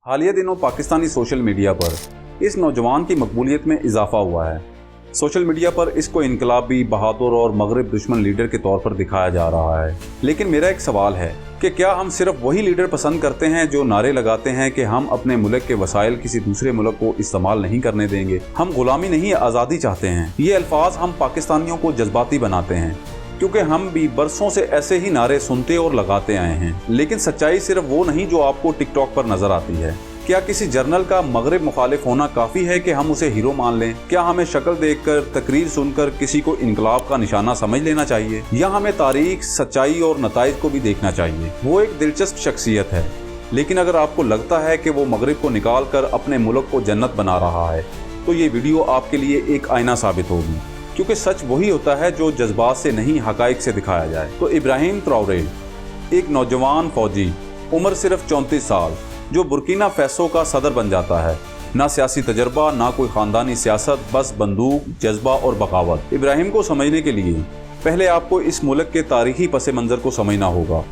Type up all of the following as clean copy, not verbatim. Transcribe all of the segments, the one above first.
हालिया दिनों Pakistani social media पर इस नौजवान की मकबूलियत में इजाफा हुआ है। सोशल मीडिया पर इसको इनकलाबी, बहादुर और मगरिब दुश्मन लीडर के तौर पर दिखाया जा रहा है। लेकिन मेरा एक सवाल है कि क्या हम सिर्फ वही लीडर पसंद करते हैं जो नारे लगाते हैं कि हम अपने मुल्क के वसाइल किसी दूसरे मुल्क को इस्तेमाल नहीं करने देंगे, हम गुलामी नहीं आज़ादी चाहते हैं। ये अल्फाज हम पाकिस्तानियों को जज्बाती बनाते हैं क्योंकि हम भी बरसों से ऐसे ही नारे सुनते और लगाते आए हैं। लेकिन सच्चाई सिर्फ वो नहीं जो आपको टिकटॉक पर नजर आती है। क्या किसी जर्नल का मगरिब मुखालिफ होना काफ़ी है कि हम उसे हीरो मान लें? क्या हमें शक्ल देखकर, तकरीर सुनकर किसी को इनकलाब का निशाना समझ लेना चाहिए, या हमें तारीख, सच्चाई और नताइज को भी देखना चाहिए? वो एक दिलचस्प शख्सियत है, लेकिन अगर आपको लगता है कि वो मगरिब को निकाल कर अपने मुल्क को जन्नत बना रहा है तो ये वीडियो आपके लिए एक आईना साबित होगी, क्योंकि सच वही होता है जो जज्बात से नहीं, हकाइक से दिखाया जाए। तो इब्राहिम ट्राओरे, एक नौजवान फौजी, उम्र सिर्फ 34 साल, जो बुर्किना फैसो का सदर बन जाता है। ना सियासी तजर्बा, ना कोई ख़ानदानी सियासत, बस बंदूक, जज्बा और बगावत। इब्राहिम को समझने के लिए पहले आपको इस मुल्क के तारीखी पस मंज़र को समझना होगा।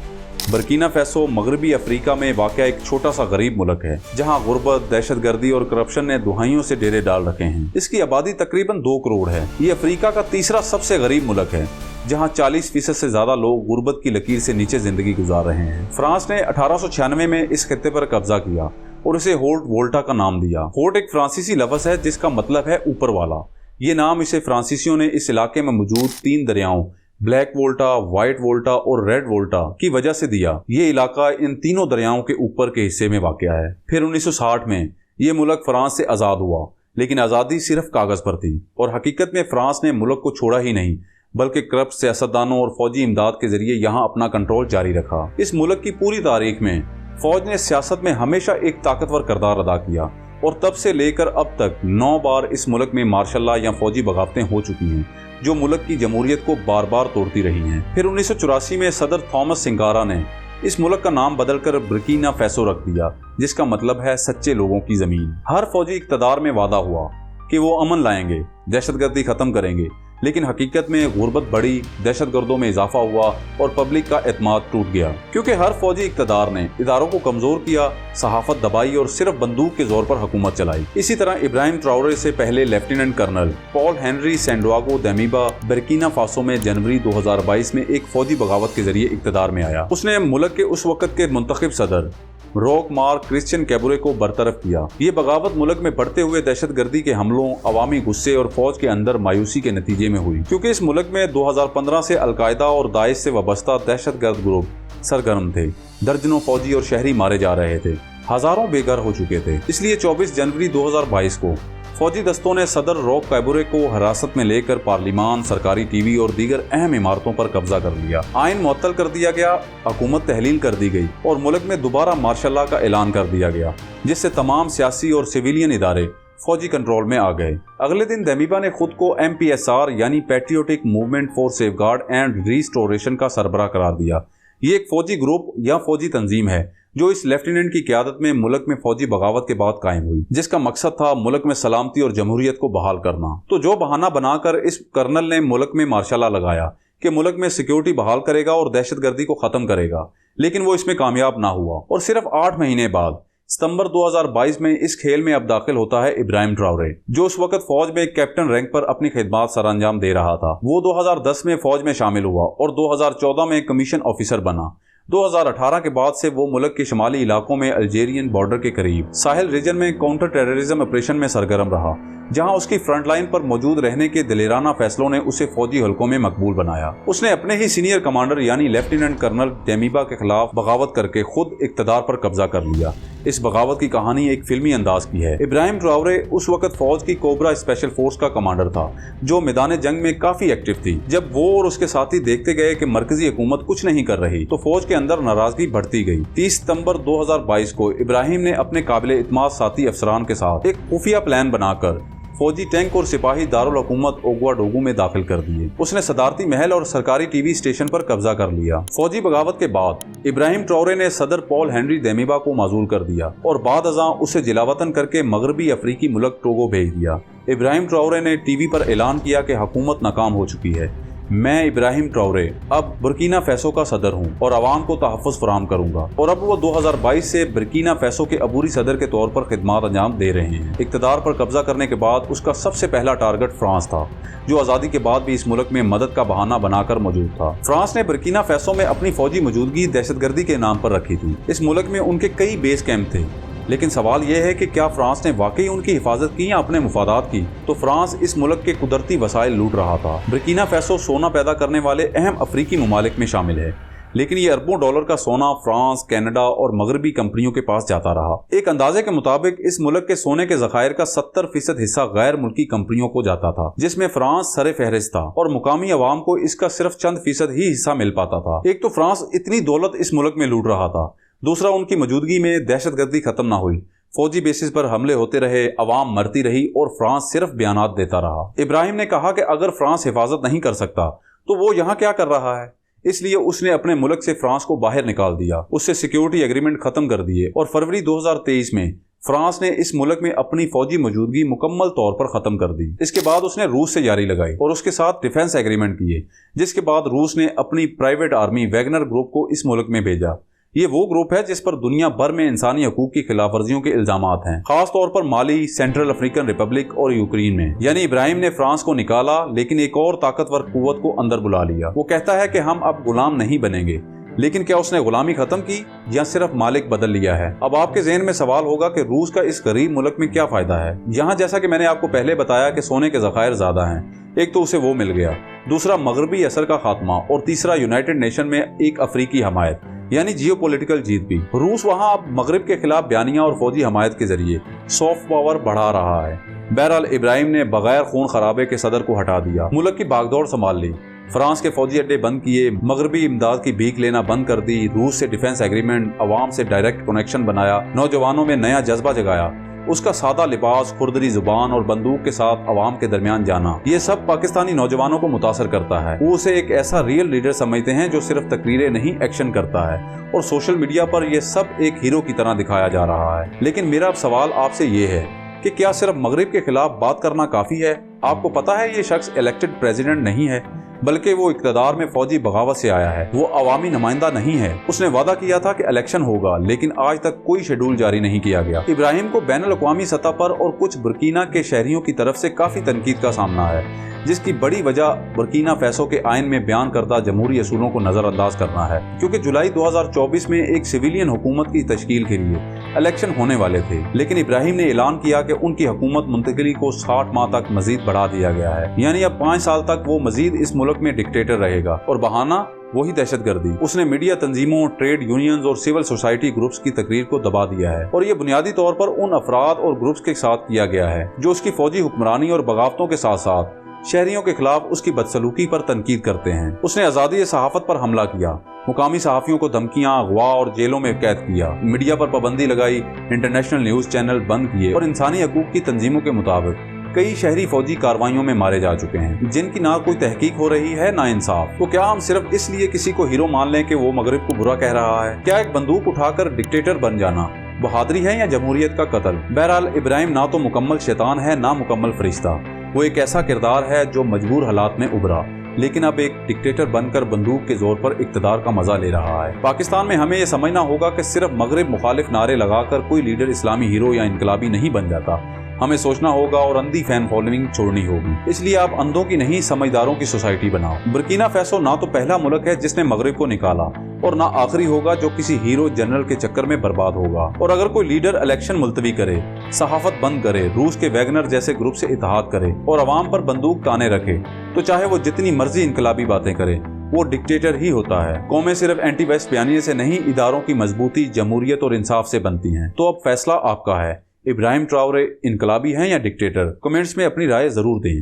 बुर्किना फैसो मगरबी अफ्रीका में वाक़या एक छोटा सा गरीब मुल्क है, जहाँ गुर्बत, दहशतगर्दी और करप्शन ने दुहाइयों से डेरे डाल रखे हैं। इसकी आबादी तकरीबन 2 करोड़ है। ये अफ्रीका का तीसरा सबसे गरीब मुल्क है, जहां 40% से ज्यादा लोग गुर्बत की लकीर से नीचे जिंदगी गुजार रहे हैं। फ्रांस ने 1896 में इस खित्ते पर कब्जा किया और इसे होर्ट वोल्टा का नाम दिया। होर्ट एक फ्रांसीसी लफ्ज़ है जिसका मतलब है ऊपर वाला। ये नाम इसे फ्रांसीसियों ने इस इलाके में मौजूद 3 दरियाओं, ब्लैक वोल्टा, व्हाइट वोल्टा और रेड वोल्टा की वजह से दिया। ये इलाका इन तीनों दरियाओं के ऊपर के हिस्से में वाक़या है। फिर 1960 में ये मुल्क फ्रांस से आज़ाद हुआ, लेकिन आज़ादी सिर्फ कागज़ पर थी और हकीकत में फ्रांस ने मुल्क को छोड़ा ही नहीं, बल्कि करप्ट सियासतदानों और फौजी इमदाद के जरिए यहाँ अपना कंट्रोल जारी रखा। इस मुल्क की पूरी तारीख में फौज ने सियासत में हमेशा एक ताकतवर किरदार अदा किया और तब से लेकर अब तक 9 बार इस मुल्क में मार्शल लॉ या फौजी बगावतें हो चुकी हैं, जो मुल्क की जमहूरियत को बार बार तोड़ती रही हैं। फिर 1984 में सदर थॉमस सिंकारा ने इस मुल्क का नाम बदलकर बुर्किना फैसो रख दिया, जिसका मतलब है सच्चे लोगों की ज़मीन। हर फौजी इक़्तिदार में वादा हुआ कि वो अमन लाएंगे, दहशतगर्दी ख़त्म करेंगे, लेकिन हकीकत में गुर्बत बढ़ी, दहशतगर्दों में इजाफा हुआ और पब्लिक का एतमाद टूट गया, क्योंकि हर फौजी इक़्तिदार ने इदारों को कमज़ोर किया, सहाफ़त दबाई और सिर्फ बंदूक के जोर पर हुकूमत चलाई। इसी तरह इब्राहिम ट्राओरे से पहले lieutenant colonel Paul Henri Sandaogo Damiba Burkina Faso में जनवरी 2022 में एक फौजी बगावत के जरिए इक़्तिदार में आया। उसने मुल्क के उस वक़्त के मुंतखब सदर रोक मार्क क्रिश्चियन कैबुरे को बरतरफ किया। ये बगावत मुल्क में बढ़ते हुए दहशतगर्दी के हमलों, अवामी गुस्से और फौज के अंदर मायूसी के नतीजे में हुई, क्योंकि इस मुल्क में 2015 से अलकायदा और दाइश से वाबस्ता दहशतगर्द ग्रुप सरगर्म थे। दर्जनों फौजी और शहरी मारे जा रहे थे, हजारों बेघर हो चुके थे। इसलिए 24 जनवरी 2022 को फौजी दस्तों ने सदर रोक कैबुरे को हिरासत में लेकर पार्लिमान, सरकारी टीवी और दीगर अहम इमारतों पर कब्जा कर लिया। आइन मुअत्तल कर दिया गया, हुकूमत तहलील कर दी गई और मुल्क में दोबारा मार्शल लॉ का ऐलान कर दिया गया, जिससे तमाम सियासी और सिविलियन इदारे फौजी कंट्रोल में आ गए। अगले दिन देमीबा ने खुद को MPSR यानी patriotic movement for safeguard and restoration का सरबराह करार दिया। ये एक फौजी ग्रुप या फौजी तंजीम है जो इस लेफ्टिनेंट की क़यादत में मुल्क में फौजी बगावत के बाद कायम हुई, जिसका मकसद था मुल्क में सलामती और जमहूरियत को बहाल करना। तो जो बहाना बनाकर इस कर्नल ने मुल्क में मार्शल लॉ लगाया कि मुल्क में सिक्योरिटी बहाल करेगा और दहशतगर्दी को ख़त्म करेगा, लेकिन वो इसमें कामयाब ना हुआ और सिर्फ 8 महीने बाद सितंबर 2022 में इस खेल में अब दाखिल होता है इब्राहिम ट्राओरे, जो उस वक्त फौज में कैप्टन रैंक पर अपनी खिदमत सरअंजाम दे रहा था। वो 2010 में फौज में शामिल हुआ और 2014 में कमीशन ऑफिसर बना। 2018 के बाद से वो मुल्क के शुमाली इलाकों में अल्जेरियन बॉर्डर के करीब साहिल रीजन में काउंटर टेररिज्म ऑपरेशन में सरगर्म रहा, जहां उसकी फ्रंट लाइन पर मौजूद रहने के दिलेराना फैसलों ने उसे फौजी हलकों में मकबूल बनाया। उसने अपने ही सीनियर कमांडर यानी लेफ्टिनेंट कर्नल देमीबा के खिलाफ बगावत करके खुद इक़्तिदार पर कब्जा कर लिया। इस बगावत की कहानी एक फिल्मी अंदाज की है। इब्राहिम ट्राओरे उस वक्त फौज की कोबरा स्पेशल फोर्स का कमांडर था, जो मैदान जंग में काफी एक्टिव थी। जब वो और उसके साथी देखते गए कि मरकजी हुकूमत कुछ नहीं कर रही, तो फौज के अंदर नाराजगी बढ़ती गई। 30 सितंबर 2022 को इब्राहिम ने अपने काबिल इत्माद साथी अफसरान के साथ एक खुफिया प्लान बनाकर फौजी टैंक और सिपाही दारुल हुकूमत ओगवाडोगू में दाखिल कर दिए। उसने सदारती महल और सरकारी टीवी स्टेशन पर कब्जा कर लिया। फौजी बगावत के बाद इब्राहिम ट्राओरे ने सदर पॉल हेनरी देमीबा को माजूल कर दिया और बाद अज़ां उसे जिलावतन करके मगरबी अफ्रीकी मुल्क टोगो भेज दिया। इब्राहिम ट्राओरे ने टीवी पर ऐलान किया कि हुकूमत नाकाम हो चुकी है। मैं इब्राहिम ट्राओरे अब बुर्किना फैसो का सदर हूँ और आवाम को तहफ़्फ़ुज़ फराहम करूँगा। और अब वो 2022 से बुर्किना फैसो के अबूरी सदर के तौर पर खिदमात अंजाम दे रहे हैं। इक़्तिदार पर कब्जा करने के बाद उसका सबसे पहला टारगेट फ्रांस था, जो आज़ादी के बाद भी इस मुल्क में मदद का बहाना बनाकर मौजूद था। फ्रांस ने बुर्किना फैसो में अपनी फौजी मौजूदगी दहशतगर्दी के नाम पर रखी थी। इस मुल्क में उनके कई बेस कैंप थे, लेकिन सवाल यह है कि क्या फ्रांस ने वाकई उनकी हिफाजत की या अपने मुफादात की। तो फ्रांस इस मुल्क के कुदरती वसाइल लूट रहा था। बुर्किना फैसो सोना पैदा करने वाले अहम अफ्रीकी ममालिक में शामिल है, लेकिन ये अरबों डॉलर का सोना फ्रांस, कनाडा और मगरबी कंपनियों के पास जाता रहा। एक अंदाजे के मुताबिक इस मुल्क के सोने के ज़खायर का 70% हिस्सा गैर मुल्की कंपनियों को जाता था, जिसमें फ्रांस सरे फहरिस्त था और मुकामी अवाम को इसका सिर्फ चंद फीसद ही हिस्सा मिल पाता था। एक तो फ्रांस इतनी दौलत इस मुल्क में लूट रहा था, दूसरा उनकी मौजूदगी में दहशतगर्दी खत्म ना हुई, फौजी बेसिस पर हमले होते रहे, अवाम मरती रही और फ्रांस सिर्फ बयानात देता रहा। इब्राहिम ने कहा कि अगर फ्रांस हिफाजत नहीं कर सकता तो वो यहाँ क्या कर रहा है, इसलिए उसने अपने मुल्क से फ्रांस को बाहर निकाल दिया, उससे सिक्योरिटी एग्रीमेंट खत्म कर दिए और फरवरी 2023 में फ्रांस ने इस मुल्क में अपनी फौजी मौजूदगी मुकम्मल तौर पर खत्म कर दी। इसके बाद उसने रूस से जारी लगाई और उसके साथ डिफेंस एग्रीमेंट किए, जिसके बाद रूस ने अपनी प्राइवेट आर्मी वैगनर ग्रुप को इस मुल्क में भेजा। ये वो ग्रुप है जिस पर दुनिया भर में इंसानी हकूक की खिलाफ वर्जियों के इल्जामात हैं, खास तौर पर माली, सेंट्रल अफ्रीकन रिपब्लिक और यूक्रेन में। यानी इब्राहिम ने फ्रांस को निकाला, लेकिन एक और ताकतवर कुव्वत को अंदर बुला लिया। वो कहता है कि हम अब गुलाम नहीं बनेंगे, लेकिन क्या उसने गुलामी खत्म की या सिर्फ मालिक बदल लिया है। अब आपके ज़हन में सवाल होगा कि रूस का इस गरीब मुल्क में क्या फायदा है। यहाँ जैसा कि मैंने आपको पहले बताया कि सोने के ज़खायर ज्यादा हैं, एक तो उसे वो मिल गया, दूसरा मगरबी असर का खात्मा और तीसरा यूनाइटेड नेशन में एक अफ्रीकी हमायत, यानी जियोपॉलिटिकल जीत भी। रूस वहां अब मगरिब के खिलाफ बयानिया और फौजी हमायत के जरिए सॉफ्ट पावर बढ़ा रहा है। बहरहाल इब्राहिम ने बगैर खून खराबे के सदर को हटा दिया, मुल्क की बागदौड़ संभाल ली, फ्रांस के फौजी अड्डे बंद किए, मगरबी इमदाद की भीख लेना बंद कर दी, रूस से डिफेंस एग्रीमेंट, अवाम से डायरेक्ट कनेक्शन बनाया, नौजवानों में नया जज्बा जगाया। उसका सादा लिबास, खुरदरी जुबान और बंदूक के साथ अवाम के दरमियान जाना, ये सब पाकिस्तानी नौजवानों को मुतासर करता है। वो उसे एक ऐसा रियल लीडर समझते हैं जो सिर्फ तकरीरें नहीं, एक्शन करता है। और सोशल मीडिया पर यह सब एक हीरो की तरह दिखाया जा रहा है। लेकिन मेरा अब सवाल आपसे ये है कि क्या सिर्फ मगरिब के खिलाफ बात करना काफी है? आपको पता है ये शख्स इलेक्टेड प्रेसिडेंट नहीं है, बल्कि वो इक़्तिदार में फौजी बगावत से आया है। वो अवामी नुमाइंदा नहीं है। उसने वादा किया था कि इलेक्शन होगा, लेकिन आज तक कोई शेड्यूल जारी नहीं किया गया। इब्राहिम को बैनुल-अक़वामी सतह पर और कुछ बुर्किना के शहरियों की तरफ से काफी तनकीद का सामना है, जिसकी बड़ी वजह बुर्किना फैसो के आइन में बयान करदा जमहूरी असूलों को नजरअंदाज करना है, क्योंकि जुलाई 2024 में एक सिविलियन हुकूमत की तश्कील के लिए इलेक्शन होने वाले थे, लेकिन इब्राहिम ने ऐलान किया कि उनकी हुकूमत मुंतकिली को 60 माह तक मजीद बढ़ा दिया गया है, यानी अब 5 साल तक वो मजीद इस मुल्क में डिक्टेटर रहेगा। और बहाना वही दहशतगर्दी। उसने मीडिया तंजीमों, ट्रेड यूनियंस और सिविल सोसाइटी ग्रुप्स की तकरीर को दबा दिया है, और ये बुनियादी तौर पर उन अफराद और ग्रुप्स के साथ किया गया है जो उसकी फौजी हुक्मरानी और बगावतों के साथ साथ शहरियों के खिलाफ उसकी बदसलूकी पर तनकीद करते हैं। उसने आज़ादी सहाफत पर हमला किया, मुकामी सहाफ़ियों को धमकियां, अगवा और जेलों में कैद किया, मीडिया पर पाबंदी लगाई, इंटरनेशनल न्यूज़ चैनल बंद किए और इंसानी हकूक की तंजीमों के मुताबिक कई शहरी फौजी कार्रवाइयों में मारे जा चुके हैं, जिनकी ना कोई तहकीक हो रही है ना इंसाफ। तो क्या हम सिर्फ इसलिए किसी को हीरो मान लें कि वो मगरिब को बुरा कह रहा है? क्या एक बंदूक उठाकर डिक्टेटर बन जाना बहादुरी है या जमहूरियत का कत्ल? बहरहाल इब्राहिम ना तो मुकम्मल शैतान है ना मुकम्मल फरिश्ता। वो एक ऐसा किरदार है जो मजबूर हालात में उभरा, लेकिन अब एक डिक्टेटर बनकर बंदूक के जोर पर इक्तदार का मजा ले रहा है। पाकिस्तान में हमें यह समझना होगा कि सिर्फ मगरिब मुखालिफ नारे लगाकर कोई लीडर इस्लामी हीरो या इनकलाबी नहीं बन जाता। हमें सोचना होगा और अंधी फैन फॉलोइंग छोड़नी होगी। इसलिए आप अंधों की नहीं, समझदारों की सोसाइटी बनाओ। बुर्किना फैसो ना तो पहला मुल्क है जिसने मगरिब को निकाला, और ना आखिरी होगा जो किसी हीरो जनरल के चक्कर में बर्बाद होगा। और अगर कोई लीडर इलेक्शन मुलतवी करे, सहाफत बंद करे, रूस के वैगनर जैसे ग्रुप से इत्तेहाद करे और अवाम पर बंदूक ताने रखे, तो चाहे वो जितनी मर्जी इनकलाबी बातें करे, वो डिक्टेटर ही होता है। कौमें सिर्फ एंटी वेस्ट बयानिए से नहीं, इदारों की मजबूती, जमहूरियत और इंसाफ से बनती हैं। तो अब फैसला आपका है, इब्राहिम ट्राओरे इनकलाबी हैं या डिक्टेटर? कमेंट्स में अपनी राय जरूर दें।